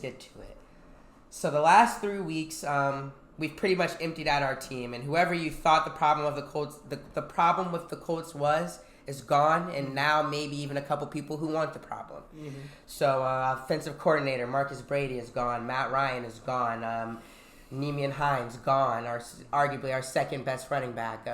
get to it. So the last 3 weeks, we've pretty much emptied out our team, and whoever you thought the problem of the Colts, the problem with the Colts was, is gone, and now maybe even a couple people who want the problem. Mm-hmm. So offensive coordinator Marcus Brady is gone. Matt Ryan is gone. Neiman Hines gone. Arguably our second best running back.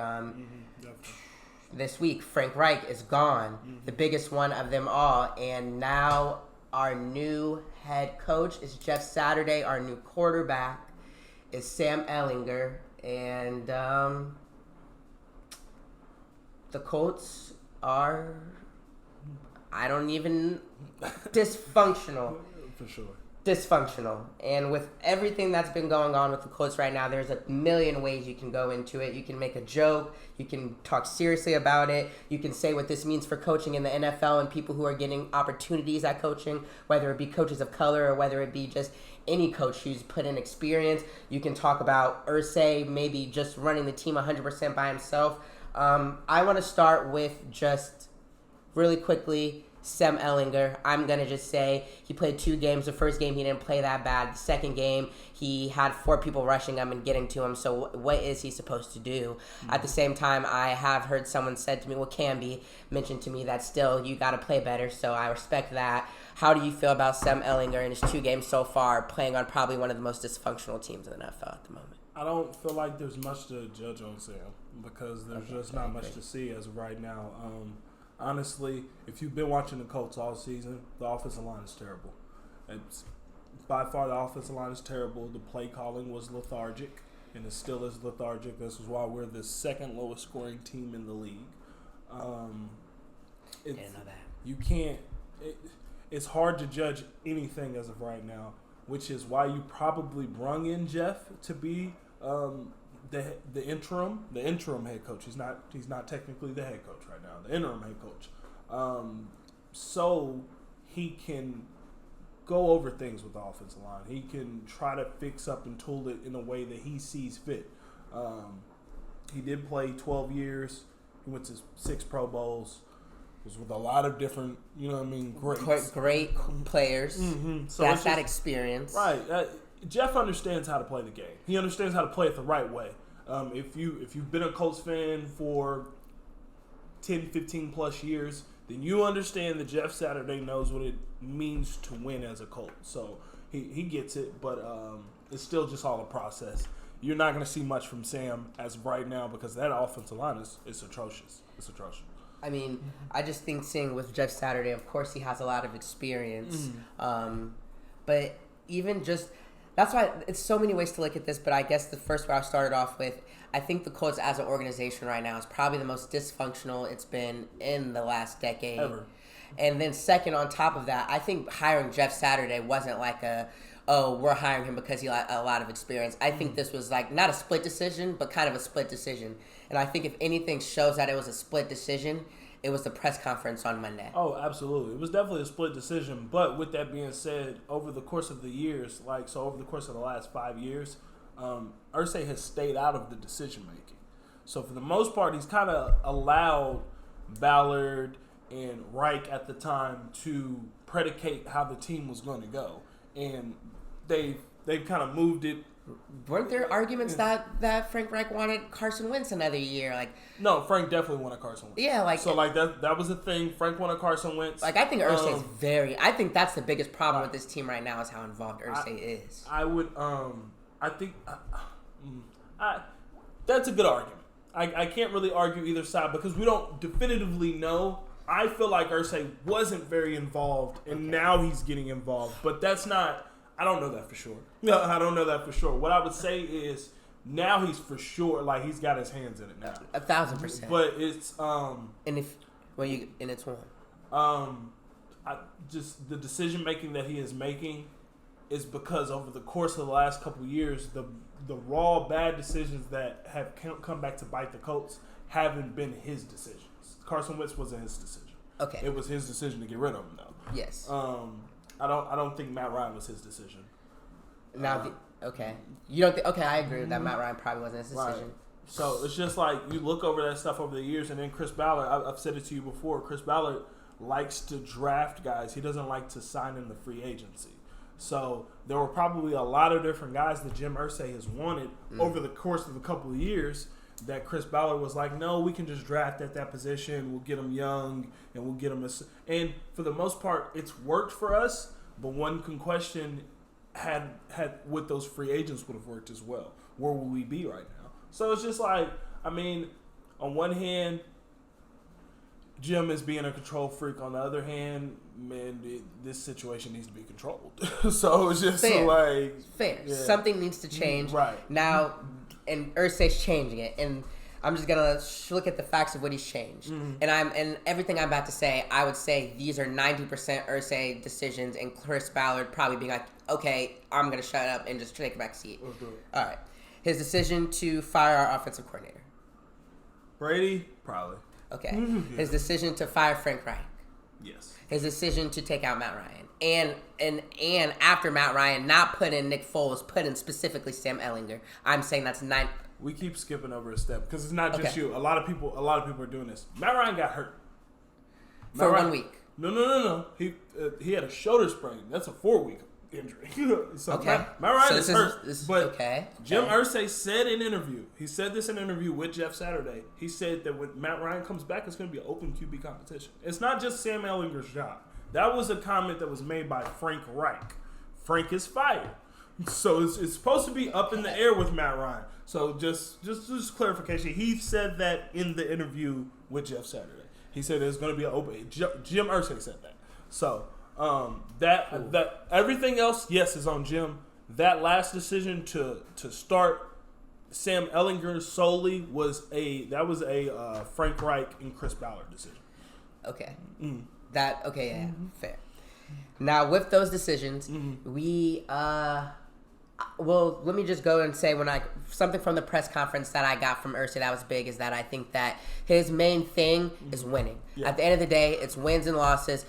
This week, Frank Reich is gone, the biggest one of them all, and now our new head coach is Jeff Saturday. Our new quarterback is Sam Ehlinger, and the Colts are, dysfunctional. For sure. Dysfunctional. And with everything that's been going on with the Colts right now, there's a million ways you can go into it. You can make a joke. You can talk seriously about it. You can say what this means for coaching in the NFL and people who are getting opportunities at coaching, whether it be coaches of color or whether it be just any coach who's put in experience. You can talk about Irsay maybe just running the team 100% by himself. I want to start with just really quickly Sam Ehlinger. I'm going to just say he played 2 games. The first game, he didn't play that bad. The second game, he had 4 people rushing him and getting to him. So what is he supposed to do? Mm-hmm. At the same time, I have heard someone said to me, Canby mentioned to me that still you got to play better. So I respect that. How do you feel about Sam Ehlinger in his 2 games so far, playing on probably one of the most dysfunctional teams in the NFL at the moment? I don't feel like there's much to judge on Sam because there's just not much to see as of right now. Honestly, if you've been watching the Colts all season, the offensive line is terrible. It's by far the offensive line is terrible. The play calling was lethargic, and it still is lethargic. This is why we're the second lowest scoring team in the league. Didn't know that. You can't. It's hard to judge anything as of right now, which is why you probably brung in Jeff to be the interim head coach. He's not technically the head coach right now. The interim head coach, so he can go over things with the offensive line. He can try to fix up and tool it in a way that he sees fit. He did play 12 years. He went to 6 Pro Bowls. Was with a lot of different, great players. Mm-hmm. So that's that experience, right? Jeff understands how to play the game. He understands how to play it the right way. If you've been a Colts fan for 10, 15 plus years, then you understand that Jeff Saturday knows what it means to win as a Colt. So he gets it, but it's still just all a process. You're not going to see much from Sam as of right now because that offensive line is atrocious. It's atrocious. I mean, I just think seeing with Jeff Saturday, of course he has a lot of experience. But even just, that's why it's so many ways to look at this, but I guess the first one I started off with, I think the Colts as an organization right now is probably the most dysfunctional it's been in the last decade. Ever. And then second on top of that, I think hiring Jeff Saturday wasn't like we're hiring him because he had a lot of experience. I think this was like not a split decision, but kind of a split decision. And I think if anything shows that it was a split decision, it was the press conference on Monday. Oh, absolutely. It was definitely a split decision. But with that being said, over the course of the years, over the course of the last 5 years, Irsay has stayed out of the decision making. So for the most part, he's kind of allowed Ballard and Reich at the time to predicate how the team was going to go. And they've kind of moved it. Weren't there arguments that Frank Reich wanted Carson Wentz another year? No, Frank definitely wanted Carson Wentz. Yeah, that was a thing. Frank wanted Carson Wentz. I think Irsay's I think that's the biggest problem with this team right now is how involved Irsay is. I would that's a good argument. I can't really argue either side because we don't definitively know. I feel like Irsay wasn't very involved, and now he's getting involved. But that's not. I don't know that for sure. No, I don't know that for sure. What I would say is now he's for sure he's got his hands in it now. 1,000%. But it's it's one. Just the decision making that he is making is because over the course of the last couple of years, the raw bad decisions that have come back to bite the Colts haven't been his decisions. Carson Wentz wasn't his decision. Okay. It was his decision to get rid of him, though. Yes. I don't think Matt Ryan was his decision. Okay. You don't think? Okay, I agree with that. Matt Ryan probably wasn't his decision. Right. So it's just you look over that stuff over the years, and then Chris Ballard. I've said it to you before. Chris Ballard likes to draft guys. He doesn't like to sign in the free agency. So there were probably a lot of different guys that Jim Irsay has wanted over the course of a couple of years that Chris Ballard was like, no, we can just draft at that position. We'll get them young and we'll get them. And for the most part, it's worked for us. But one can question had what those free agents would have worked as well. Where would we be right now? So it's just like, I mean, on one hand, Jim is being a control freak. On the other hand, man, this situation needs to be controlled. So it's just Fair. Yeah. Something needs to change. Right. Now, and Irsay's changing it. And I'm just going to look at the facts of what he's changed. And everything I'm about to say, I would say these are 90% Irsay decisions, and Chris Ballard probably being like, okay, I'm going to shut up and just take a back seat. Let's do it. All right. His decision to fire our offensive coordinator. Brady? Probably. Okay. His decision to fire Frank Reich. Yes. His decision to take out Matt Ryan. And after Matt Ryan, not put in Nick Foles, put in specifically Sam Ehlinger. I'm saying that's 9. We keep skipping over a step because it's not just you. A lot of people are doing this. Matt Ryan got hurt For 1 week. No. He had a shoulder sprain. That's a 4-week injury. So okay. Matt Ryan is hurt. Okay. Jim Irsay said in an interview, with Jeff Saturday, he said that when Matt Ryan comes back, it's going to be an open QB competition. It's not just Sam Ehlinger's job. That was a comment that was made by Frank Reich. Frank is fired. So it's supposed to be up in the air with Matt Ryan. So just clarification. He said that in the interview with Jeff Saturday. He said there's going to be an open. Jim Irsay said that. So that everything else, yes, is on Jim. That last decision to start Sam Ehlinger solely was a Frank Reich and Chris Ballard decision. Okay. Fair. Now with those decisions, we let me just go and say something from the press conference that I got from Irsay that was big is that I think that his main thing is winning. Yeah. At the end of the day, it's wins and losses.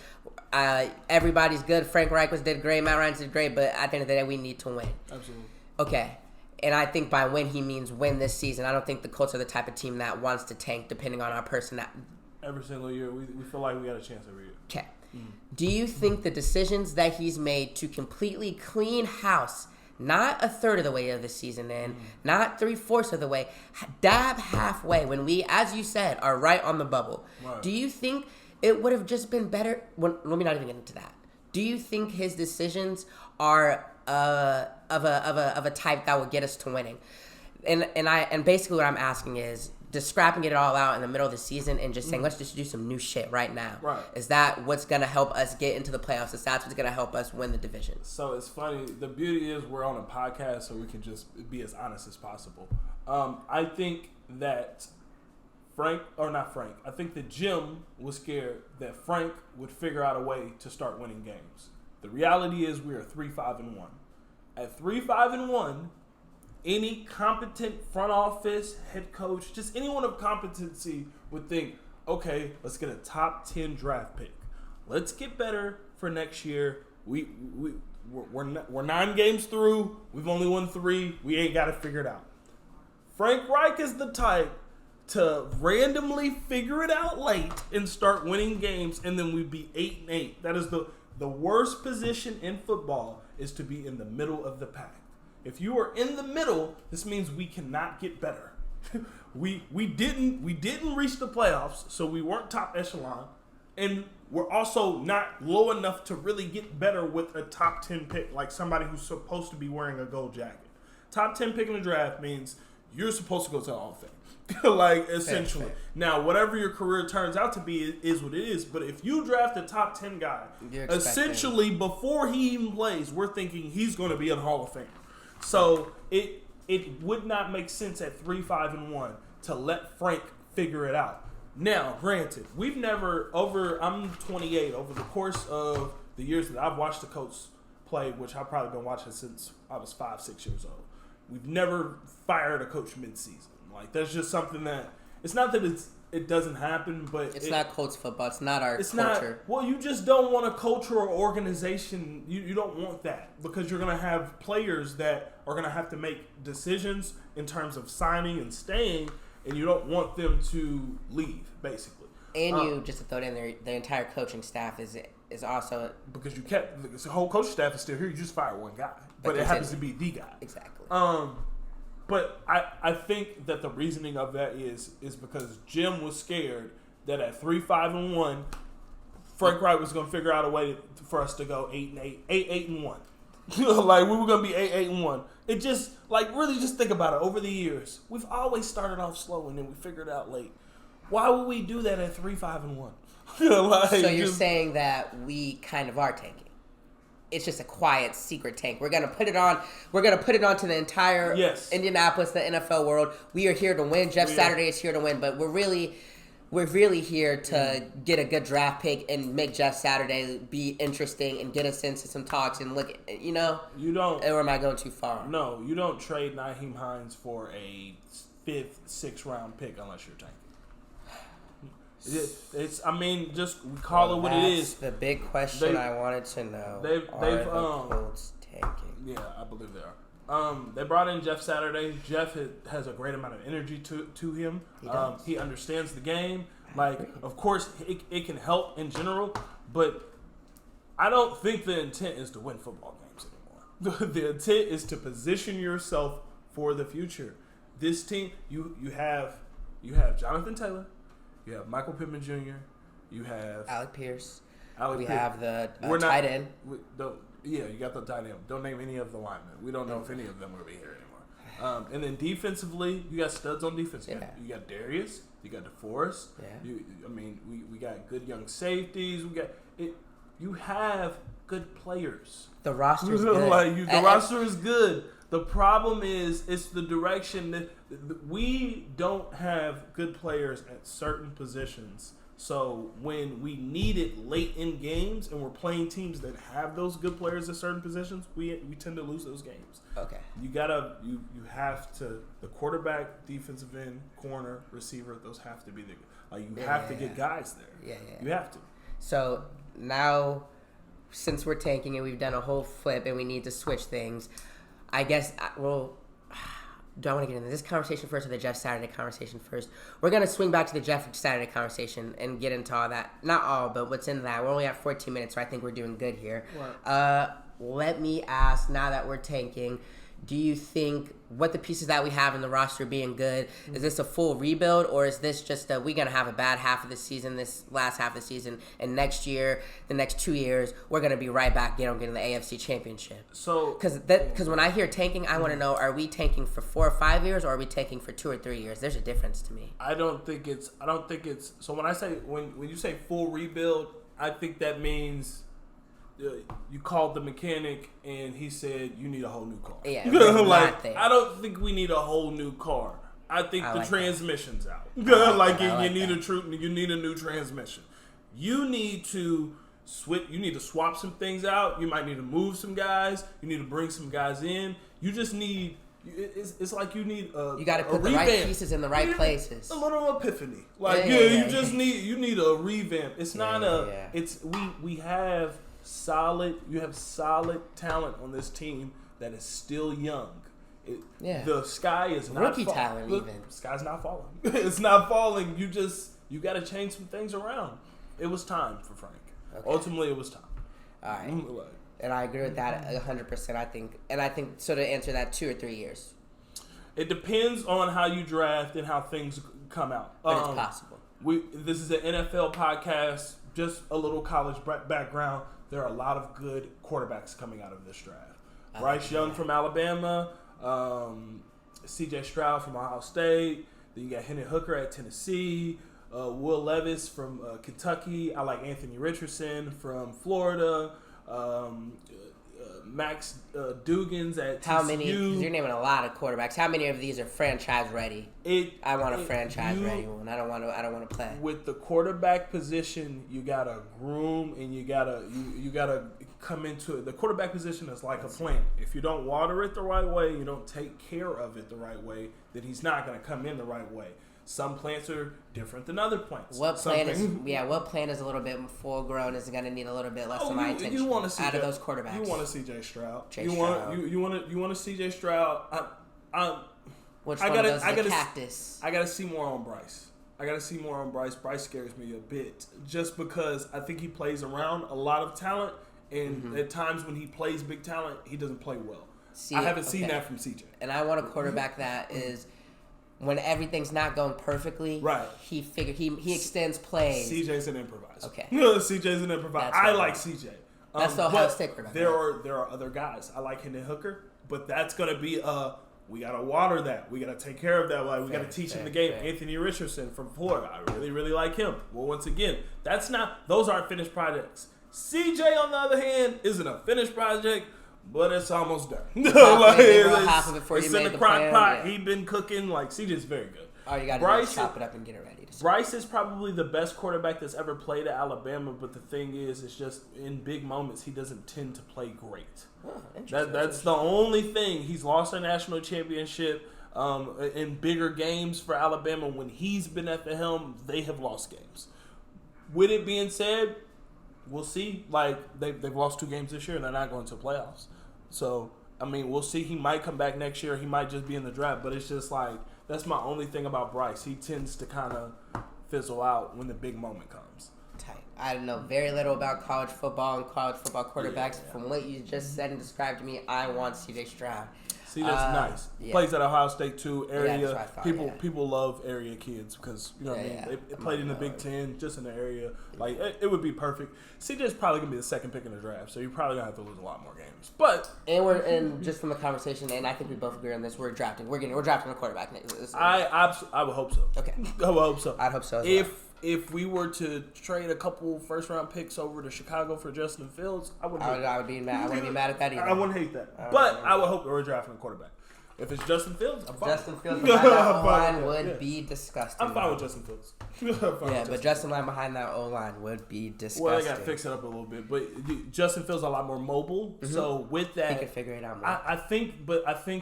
Everybody's good. Frank Reich did great. Matt Ryan did great. But at the end of the day, we need to win. Absolutely. Okay. And I think by win, he means win this season. I don't think the Colts are the type of team that wants to tank depending on our personality. Every single year, we feel like we got a chance every year. Okay. Do you think the decisions that he's made to completely clean house, not a third of the way of the season in, not 3/4 of the way, dab halfway when we, as you said, are right on the bubble. Right. Do you think it would have just been better? Let me not even get into that. Do you think his decisions are of a type that will get us to winning? And basically what I'm asking is, just scrapping it all out in the middle of the season and just saying, let's just do some new shit right now. Right. Is that what's going to help us get into the playoffs? Is that what's going to help us win the division? So it's funny. The beauty is we're on a podcast, so we can just be as honest as possible. I think that I think that Jim was scared that Frank would figure out a way to start winning games. The reality is we are 3-5-1. At 3-5-1, any competent front office, head coach, just anyone of competency would think, okay, let's get a top 10 draft pick. Let's get better for next year. We're 9 games through. We've only won 3. We ain't got to figure it out. Frank Reich is the type to randomly figure it out late and start winning games, and then we'd be 8-8. That is the worst position in football, is to be in the middle of the pack. If you are in the middle, this means we cannot get better. we didn't reach the playoffs, so we weren't top echelon, and we're also not low enough to really get better with a top 10 pick, like somebody who's supposed to be wearing a gold jacket. Top 10 pick in the draft means you're supposed to go to the Hall of Fame. Like, essentially. Fair. Now, whatever your career turns out to be is what it is. But if you draft a top 10 guy, essentially before he even plays, we're thinking he's going to be in the Hall of Fame. So it would not make sense at 3-5-1 to let Frank figure it out. Now, granted, we've never I'm 28. Over the course of the years that I've watched the Colts play, which I've probably been watching since I was 5-6 years old, we've never fired a coach mid-season. Like, that's just something that, it's not that it doesn't happen, but it's not Colts football. It's not our culture. Well, you just don't want a culture or organization. You don't want that, because you're going to have players that are going to have to make decisions in terms of signing and staying, and you don't want them to leave, basically. And you, just to throw it in there, the entire coaching staff is is also because you kept the whole coaching staff is still here. You just fired one guy, but it happens to be the guy. Exactly. But I think that the reasoning of that is because Jim was scared that at 3-5-1, Frank Wright was going to figure out a way for us to go 8-1. Like we were going to be 8-1. It just really just think about it. Over the years, we've always started off slow and then we figured it out late. Why would we do that at 3-5-1? So you're saying that we kind of are tanking. It's just a quiet secret tank. We're gonna put it on. We're gonna put it on to the entire Indianapolis, the NFL world. We are here to win. Jeff Saturday is here to win, but we're really here to get a good draft pick and make Jeff Saturday be interesting and get us into some talks and look. You don't. Or am I going too far? No, you don't trade Nyheim Hines for a 5th, 6th round pick unless you're tanking. Just we call it what it is. The big question I wanted to know. They've the Colts tanking? Yeah, I believe they are. They brought in Jeff Saturday. Jeff has a great amount of energy to him. He understands the game. Of course, it can help in general, but I don't think the intent is to win football games anymore. The intent is to position yourself for the future. This team, you have Jonathan Taylor. You have Michael Pittman Jr. You have Alec Pierce. We have the tight end. You got the tight end. Don't name any of the linemen. We don't know if any of them will be here anymore. And then defensively, you got studs on defense. You got Darius. You got DeForest. Yeah. We got good young safeties. You have good players. The roster is good. The roster is good. The problem is it's the direction that we don't have good players at certain positions. So when we need it late in games and we're playing teams that have those good players at certain positions, we tend to lose those games. Okay. You have to the quarterback, defensive end, corner, receiver, those have to be you have to get guys there. Yeah. You have to. So now since we're tanking and we've done a whole flip and we need to switch things, I guess, do I want to get into this conversation first or the Jeff Saturday conversation first? We're going to swing back to the Jeff Saturday conversation and get into all that. Not all, but what's in that. We're only at 14 minutes, so I think we're doing good here. Right. Let me ask, now that we're tanking, do you think what the pieces that we have in the roster being good, is this a full rebuild, or is this just we're going to have a bad half of the season, this last half of the season, and next year, the next 2 years, we're going to be right back getting the AFC Championship? So, because when I hear tanking, I want to know, are we tanking for 4 or 5 years, or are we tanking for 2 or 3 years? There's a difference to me. I don't think it's. So when you say full rebuild, I think that means you called the mechanic and he said you need a whole new car. Yeah, I don't think we need a whole new car. I think the transmission's out. You need a new transmission. You need to switch. You need to swap some things out. You might need to move some guys. You need to bring some guys in. You just need. It's like you need you got to put the right pieces in the right places. A little epiphany. You need a revamp. It's not It's we have. You have solid talent on this team that is still young. The sky is not rookie talent. Even the sky's not falling. It's not falling. You got to change some things around. It was time for Frank. Okay. Ultimately, it was time. All right, and I agree with that 100%. I think so. To answer that, 2 or 3 years. It depends on how you draft and how things come out. But it's possible. This is an NFL podcast. Just a little college background. There are a lot of good quarterbacks coming out of this draft. Bryce Young from Alabama, C.J. Stroud from Ohio State. Then you got Hendon Hooker at Tennessee, Will Levis from Kentucky. I like Anthony Richardson from Florida. Max Dugans at TCU. How many? Because you're naming a lot of quarterbacks. How many of these are franchise ready? I want a franchise ready one. I don't want to play. With the quarterback position, you gotta groom and you gotta come into it. The quarterback position is like a plant. If you don't water it the right way, you don't take care of it the right way, then he's not gonna come in the right way. Some plants are different than other plants. What plant is a little bit full grown is going to need a little bit less of my attention you want to see out of those quarterbacks? You want to see Jay Stroud. You want to see Jay Stroud. Which one of those is a cactus? I got to see more on Bryce. I got to see more on Bryce. Bryce scares me a bit just because I think he plays around a lot of talent, and at times when he plays big talent, he doesn't play well. I haven't seen that from CJ. And I want a quarterback that is, when everything's not going perfectly, right? He extends plays. CJ's an improviser. Okay. CJ's an improviser. I like CJ. That's the Ohio State quarterback. There are other guys. I like Hendon Hooker, but that's going to be we got to water that. We got to take care of that. Like, we got to teach him the game. Anthony Richardson from Florida. I really, really like him. Well, once again, those aren't finished projects. CJ, on the other hand, isn't a finished project, but it's almost done. Half of it before it's you in made the the crock plan, pot. yeah. He been cooking. Like, CJ's very good. All you got to do is chop it up and get it ready. Bryce is probably the best quarterback that's ever played at Alabama, but the thing is, it's just in big moments, he doesn't tend to play great. That's the only thing. He's lost a national championship in bigger games for Alabama. When he's been at the helm, they have lost games. With it being said, we'll see. Like, they've lost 2 games this year, and they're not going to playoffs. So, I mean, we'll see. He might come back next year. He might just be in the draft, but it's just like, that's my only thing about Bryce. He tends to kind of fizzle out when the big moment comes. Tight. I know very little about college football and college football quarterbacks. Yeah. From what you just said and described to me, I want C.J. Stroud. See, that's nice. Yeah. Plays at Ohio State too. Area that's what I thought, people love area kids because you know what I mean. They played in the Big Ten, just in the area. Like it would be perfect. CJ's probably gonna be the second pick in the draft, so you're probably gonna have to lose a lot more games. But and just from the conversation, and I think we both agree on this. We're drafting a quarterback. I would hope so. Okay, I would hope so. I'd hope so. As If we were to trade a couple first round picks over to Chicago for Justin Fields, I would be mad. I wouldn't be mad at that either. I wouldn't hate that. But I would hope we're drafting a quarterback. If it's Justin Fields, I'm fine. Justin Fields behind that O-line would be disgusting. I'm fine with Justin Fields. But Justin line behind that O-line would be disgusting. Well, they got to fix it up a little bit. But Justin Fields is a lot more mobile. Mm-hmm. So with that, he can figure it out more. I think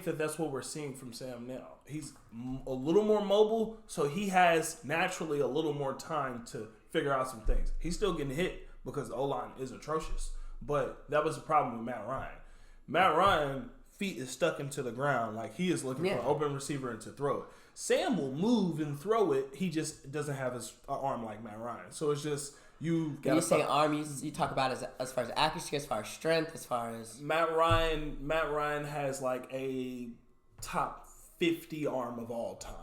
that that's what we're seeing from Sam now. He's a little more mobile, so he has naturally a little more time to figure out some things. He's still getting hit because the O-line is atrocious. But that was the problem with Matt Ryan. Matt Ryan feet is stuck into the ground, like he is looking for an open receiver and to throw it. Sam will move and throw it. He just doesn't have his arm like Matt Ryan. So it's just when you say arm, you talk about as far as accuracy, as far as strength, as far as Matt Ryan has like a top 50 arm of all time.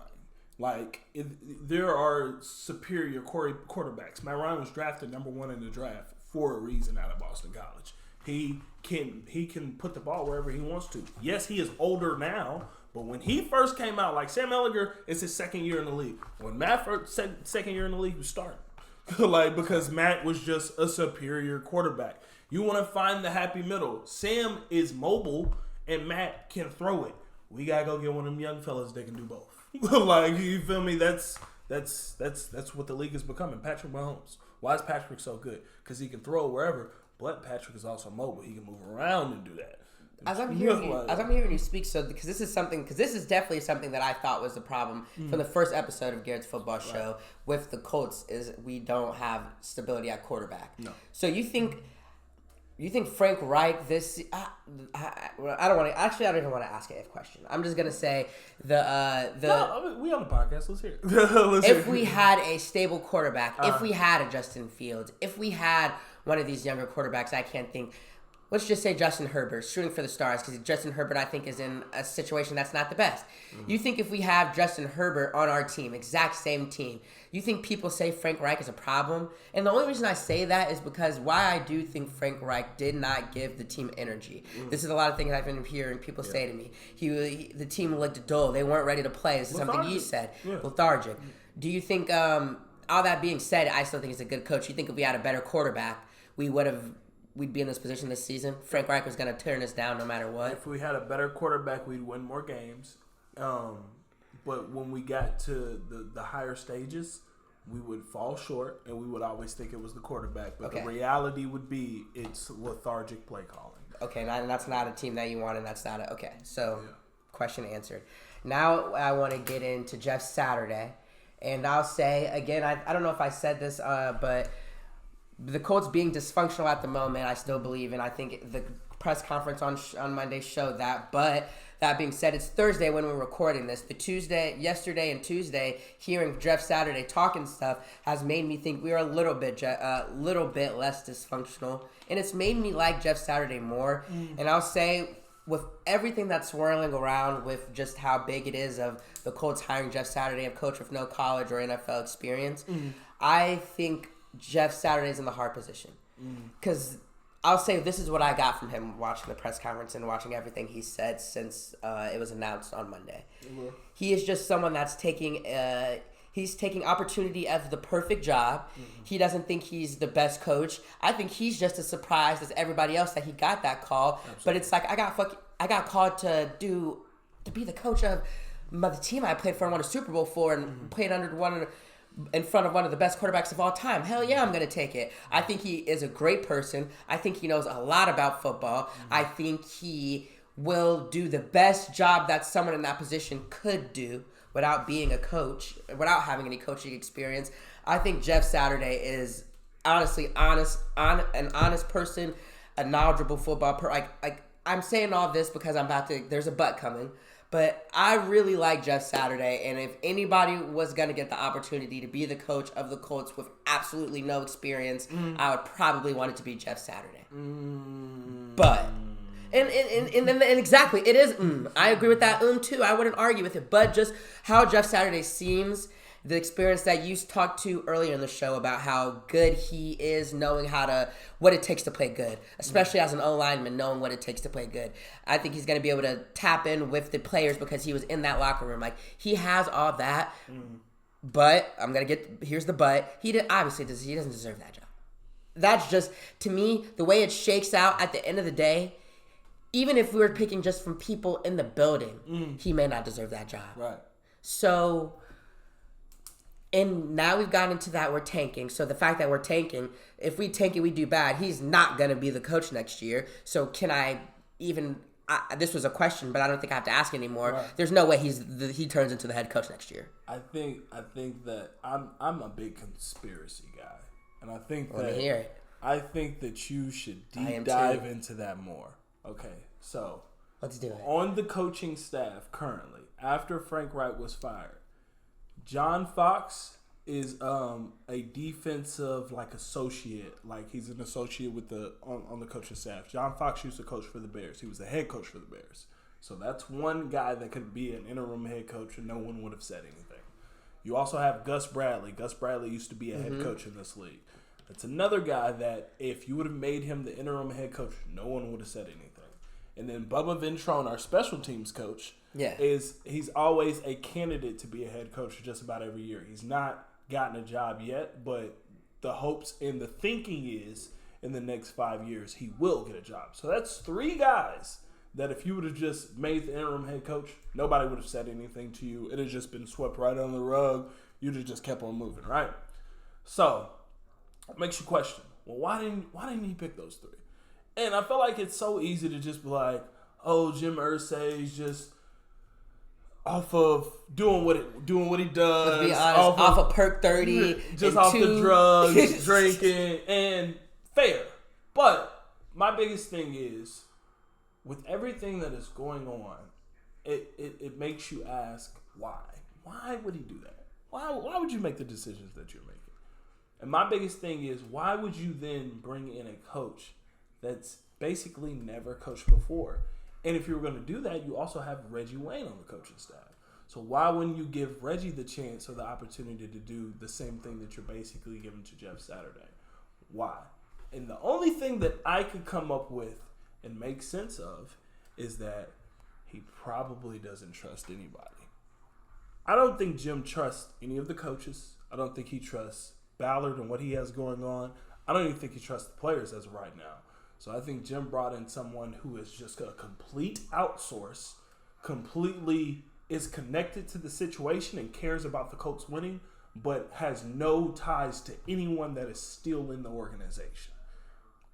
Like there are superior quarterbacks. Matt Ryan was drafted number 1 in the draft for a reason out of Boston College. He can put the ball wherever he wants to. Yes, he is older now, but when he first came out, like Sam Ehlinger, it's his second year in the league. When Matt first second year in the league, he was starting. Because Matt was just a superior quarterback. You want to find the happy middle. Sam is mobile, and Matt can throw it. We gotta go get one of them young fellas that can do both. You feel me? That's what the league is becoming. Patrick Mahomes. Why is Patrick so good? Because he can throw wherever. But Patrick is also mobile. He can move around and do that. As I'm hearing you speak, because this is definitely something that I thought was the problem from the first episode of Garrett's Football Show with the Colts is we don't have stability at quarterback. No. So you think Frank Reich I don't even want to ask an if question. I'm just gonna say we on the podcast. Let's hear it. If we had a stable quarterback, if we had a Justin Fields, if we had one of these younger quarterbacks, I can't think. Let's just say Justin Herbert, shooting for the stars, because Justin Herbert, I think, is in a situation that's not the best. Mm-hmm. You think if we have Justin Herbert on our team, exact same team, you think people say Frank Reich is a problem? And the only reason I say that is because why I do think Frank Reich did not give the team energy. Mm-hmm. This is a lot of things I've been hearing people say to me. The team looked dull. They weren't ready to play. This is something you said. Yeah. Lethargic. Mm-hmm. Do you think, all that being said, I still think he's a good coach. You think if we had a better quarterback, we'd be in this position this season? Frank Reich was going to turn us down no matter what. If we had a better quarterback, we'd win more games. But when we got to the higher stages, we would fall short, and we would always think it was the quarterback. But the reality would be it's lethargic play calling. Okay, and that's not a team that you want, and that's not okay. So, question answered. Now I want to get into Jeff Saturday. And I'll say, again, I don't know if I said this, but the Colts being dysfunctional at the moment, I still believe, and I think the press conference on Monday showed that. But That being said, it's Thursday when we're recording this. Yesterday and Tuesday, hearing Jeff Saturday talking stuff has made me think we are a little bit less dysfunctional, and it's made me like Jeff Saturday more. And I'll say, with everything that's swirling around with just how big it is of the Colts hiring Jeff Saturday, a coach with no college or NFL experience, I think Jeff Saturday's in the hard position. Because I'll say this is what I got from him watching the press conference and watching everything he said since it was announced on Monday. Mm-hmm. He is just someone that's taking opportunity as the perfect job. Mm-hmm. He doesn't think he's the best coach. I think he's just as surprised as everybody else that he got that call. Absolutely. But it's like I got called to be the coach of the team I played for and won a Super Bowl for and played in front of one of the best quarterbacks of all time. Hell yeah, I'm going to take it. I think he is a great person. I think he knows a lot about football. I think he will do the best job that someone in that position could do without being a coach, without having any coaching experience. I think Jeff Saturday is honestly an honest person, a knowledgeable football person. I'm saying all this because there's a but coming. But I really like Jeff Saturday, and if anybody was going to get the opportunity to be the coach of the Colts with absolutely no experience, I would probably want it to be Jeff Saturday. But, and exactly, it is, I agree with that, too. I wouldn't argue with it. But just how Jeff Saturday seems, the experience that you talked to earlier in the show about how good he is knowing what it takes to play good, especially as an O-lineman, knowing what it takes to play good. I think he's going to be able to tap in with the players because he was in that locker room. Like, he has all that, but here's the but. He doesn't deserve that job. That's just, to me, the way it shakes out at the end of the day, even if we were picking just from people in the building, he may not deserve that job. Right. So... And now we've gotten into that we're tanking. So the fact that we're tanking, if we tank it, we do bad. He's not going to be the coach next year. So can I even... this was a question, but I don't think I have to ask anymore. Right. There's no way he turns into the head coach next year. I think that I'm a big conspiracy guy. And I think Let me hear it. I think that you should deep dive into that more. Okay, so... Let's do it. On the coaching staff currently, after Frank Reich was fired, John Fox is a defensive associate, he's an associate with on the coaching staff. John Fox used to coach for the Bears. He was the head coach for the Bears. So that's one guy that could be an interim head coach and no one would have said anything. You also have Gus Bradley. Gus Bradley used to be a head coach in this league. That's another guy that if you would have made him the interim head coach, no one would have said anything. And then Bubba Ventrone, our special teams coach, he's always a candidate to be a head coach just about every year. He's not gotten a job yet, but the hopes and the thinking is in the next 5 years he will get a job. So that's 3 guys that if you would have just made the interim head coach, nobody would have said anything to you. It had just been swept right under the rug. You'd have just kept on moving, right? So it makes you question, well, why didn't he pick those 3? And I feel like it's so easy to just be like, oh, Jim Irsay's just off of doing what he does. Let's be honest, off of Perk 30. Just off the drugs, drinking, and fair. But my biggest thing is, with everything that is going on, it makes you ask, why? Why would he do that? Why would you make the decisions that you're making? And my biggest thing is, why would you then bring in a coach that's basically never coached before? And if you were going to do that, you also have Reggie Wayne on the coaching staff. So why wouldn't you give Reggie the chance or the opportunity to do the same thing that you're basically giving to Jeff Saturday? Why? And the only thing that I could come up with and make sense of is that he probably doesn't trust anybody. I don't think Jim trusts any of the coaches. I don't think he trusts Ballard and what he has going on. I don't even think he trusts the players as of right now. So I think Jim brought in someone who is just a complete outsource, completely is connected to the situation and cares about the Colts winning, but has no ties to anyone that is still in the organization.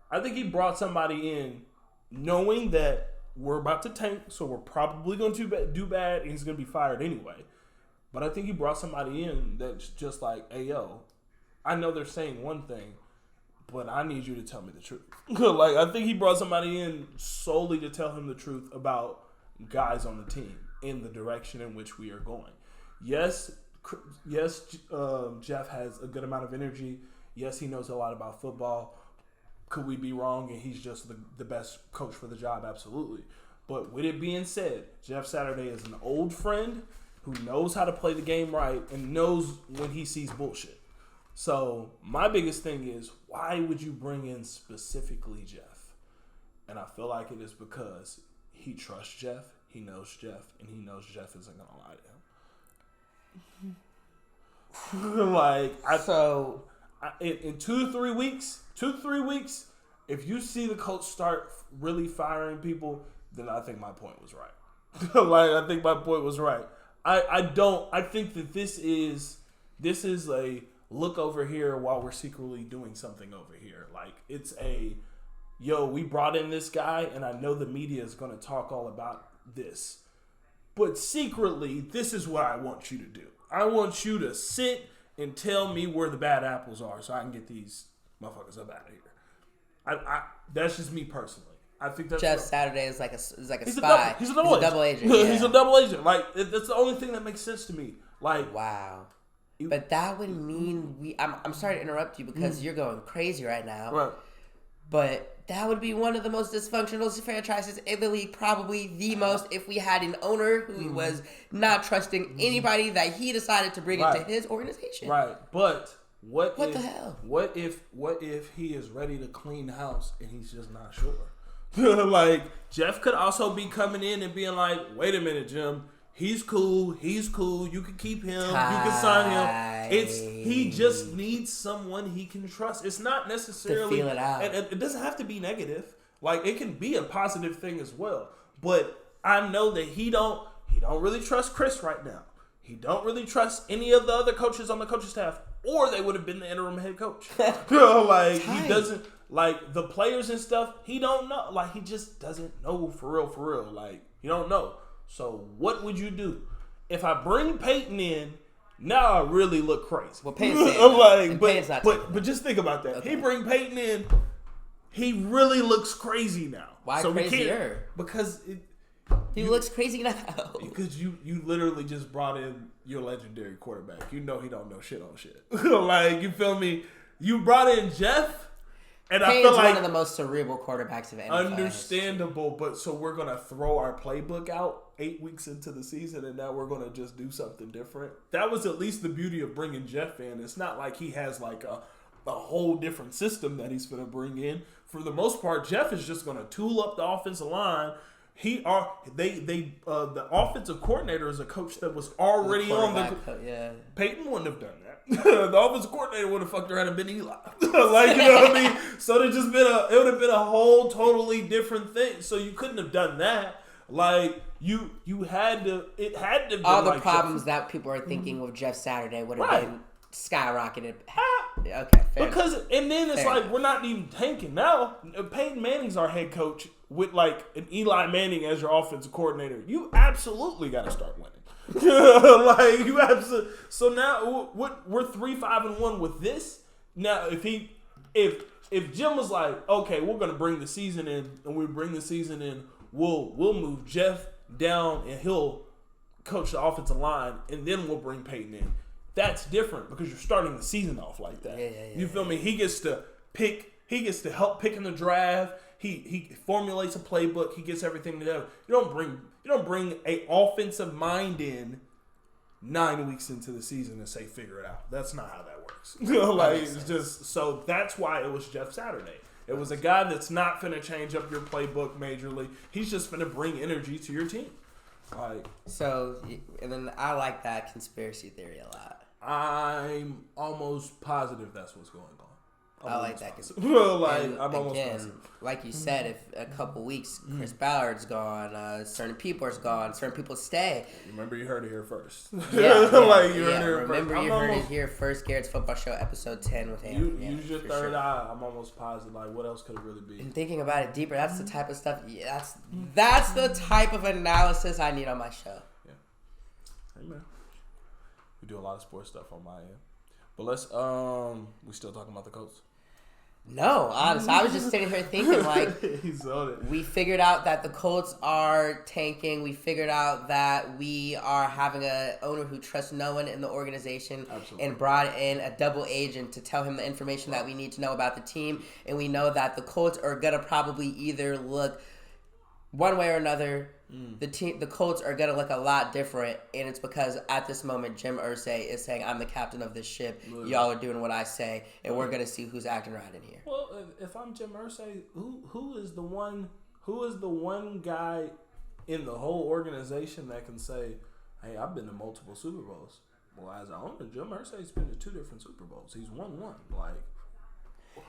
I think he brought somebody in knowing that we're about to tank, so we're probably going to do bad, and he's going to be fired anyway. But I think he brought somebody in that's just like, hey, yo, I know they're saying one thing, but I need you to tell me the truth. I think he brought somebody in solely to tell him the truth about guys on the team in the direction in which we are going. Yes, Jeff has a good amount of energy. Yes, he knows a lot about football. Could we be wrong and he's just the best coach for the job? Absolutely. But with it being said, Jeff Saturday is an old friend who knows how to play the game right and knows when he sees bullshit. So my biggest thing is, why would you bring in specifically Jeff? And I feel like it is because he trusts Jeff, he knows Jeff, and he knows Jeff isn't going to lie to him. In 2 to 3 weeks, if you see the Colts start really firing people, then I think my point was right. I think my point was right. I think that this is a look over here while we're secretly doing something over here. It's we brought in this guy, and I know the media is going to talk all about this. But secretly, this is what I want you to do. I want you to sit and tell me where the bad apples are so I can get these motherfuckers up out of here. That's just me personally. I think that's Jeff Saturday is like a he's spy. He's a double agent. Yeah. He's a double agent. That's the only thing that makes sense to me. Wow. But that would mean I'm sorry to interrupt you because you're going crazy right now. Right. But that would be one of the most dysfunctional franchises in the league, probably the most, if we had an owner who was not trusting anybody that he decided to bring into his organization. Right. But what the hell? What if he is ready to clean house and he's just not sure? Jeff could also be coming in and being like, wait a minute, Jim. He's cool. You can keep him. You can sign him. He just needs someone he can trust. It's not necessarily to feel it out. And it doesn't have to be negative. It can be a positive thing as well. But I know that he don't really trust Chris right now. He don't really trust any of the other coaches on the coaching staff, or they would have been the interim head coach. He doesn't the players and stuff. He don't know. He just doesn't know for real. You don't know. So what would you do if I bring Peyton in? Now I really look crazy. Well, Peyton's but just think about that. Okay. He bring Peyton in. He really looks crazy now. Why crazier? Because he looks crazy now. Because you literally just brought in your legendary quarterback. You know he don't know shit on shit. You feel me? You brought in Jeff. And Payne's I feel one of the most cerebral quarterbacks of NFL. Understandable, but so we're going to throw our playbook out 8 weeks into the season, and now we're going to just do something different. That was at least the beauty of bringing Jeff in. It's not like he has a whole different system that he's going to bring in. For the most part, Jeff is just going to tool up the offensive line. The offensive coordinator is a coach that was already on the. Peyton wouldn't have done that. The offensive coordinator would have fucked around and been Eli. You know what I mean? So it would have been a whole totally different thing. So you couldn't have done that. You had to. It had to be all the problems that people are thinking with Jeff Saturday would have been skyrocketed. Okay, fair because enough. And then it's we're not even tanking now. Peyton Manning's our head coach with an Eli Manning as your offensive coordinator. You absolutely got to start winning. You absolutely. So now we're 3-5-1 with this. Now if Jim was like, okay, we're gonna bring the season in, and we bring the season in, we'll move Jeff down and he'll coach the offensive line, and then we'll bring Peyton in. That's different because you're starting the season off like that. You feel me? He gets to pick. He gets to help pick in the draft. He formulates a playbook. He gets everything together. You don't bring a offensive mind in 9 weeks into the season and say figure it out. That's not how that works. It's just so that's why it was Jeff Saturday. It was a guy that's not finna change up your playbook majorly. He's just finna bring energy to your team. And then I like that conspiracy theory a lot. I'm almost positive that's what's going on. I like that. I'm almost positive. Like you said, if a couple weeks, Chris Ballard's gone, certain people are gone, certain people stay. Remember, you heard it here first. Remember, you heard it here first. Garrett's Football Show, episode 10 with him. Use your third eye. I'm almost positive. What else could it really be? And thinking about it deeper, that's the type of stuff. Yeah, that's the type of analysis I need on my show. Yeah. Amen. We do a lot of sports stuff on my end, but let's. We still talking about the Colts. No, honestly, I was just sitting here thinking, like, He's on it. we figured out that the Colts are tanking. We figured out that we are having an owner who trusts no one in the organization. Absolutely. And brought in a double agent to tell him the information that we need to know about the team. And we know that the Colts are going to probably either look one way or another. The Colts are gonna look a lot different, and it's because at this moment Jim Irsay is saying, "I'm the captain of this ship. Literally. Y'all are doing what I say, and we're gonna see who's acting right in here." Well, if I'm Jim Irsay, who is the one guy in the whole organization that can say, "Hey, I've been to multiple Super Bowls." Well, as an owner, Jim Irsay's been to 2 different Super Bowls. He's won one. Like,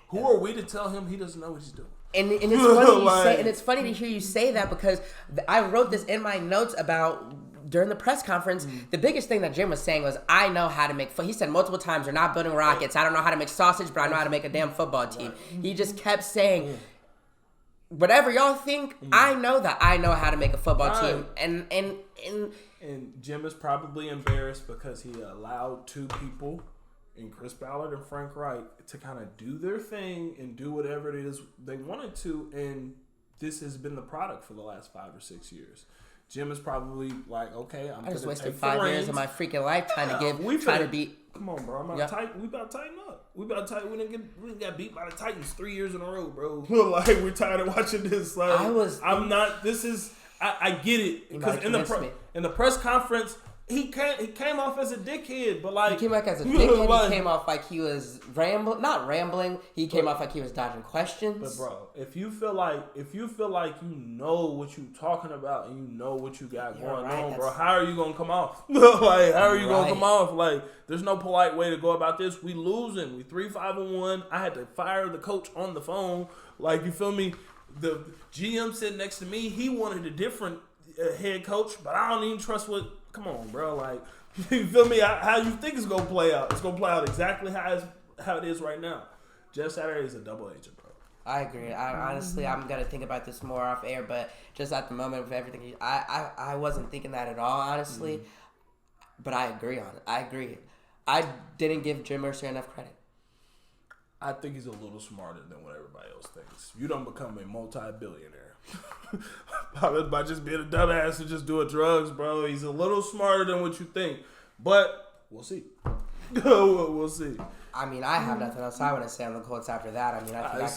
who are we to tell him he doesn't know what he's doing? And it's funny you say, and it's funny to hear you say that because I wrote this in my notes about during the press conference. The biggest thing that Jim was saying was, "I know how to make." He said multiple times, "They're not building rockets. I don't know how to make sausage, but I know how to make a damn football team." He just kept saying, "Whatever y'all think, I know that I know how to make a football team." And Jim is probably embarrassed because he allowed 2 people, and Chris Ballard and Frank Reich, to kind of do their thing and do whatever it is they wanted to, and this has been the product for the last 5 or 6 years. Jim is probably like, okay, I just wasted 5 years of my freaking life trying to beat. Come on, bro. We about to tighten up. We didn't got beat by the Titans 3 years in a row, bro. Like, we're tired of watching this. Like, I get it because in the press conference. He came off as a dickhead, but like... He came off as a dickhead. He came off like he was not rambling. He came off like he was dodging questions. But bro, if you feel like you know what you talking about and you know what you got going on, bro, how are you gonna come off? Like, how are you gonna come off? Like, there's no polite way to go about this. We losing. We 3-5-1. I had to fire the coach on the phone. Like, you feel me? The GM sitting next to me, he wanted a different head coach, but I don't even trust what... Come on, bro. Like, you feel me? How you think it's gonna play out? It's gonna play out exactly how it is right now. Jeff Saturday is a double agent, bro. I agree. Honestly, I'm gonna think about this more off air, but just at the moment with everything, I wasn't thinking that at all, honestly. But I agree on it. I agree. I didn't give Jim Irsay enough credit. I think he's a little smarter than what everybody else thinks. You don't become a multi-billionaire by just being a dumbass and just doing drugs, bro. He's a little smarter than what you think, but we'll see. We'll see. I mean, I have nothing else I want to say on the Colts after that. I mean, I think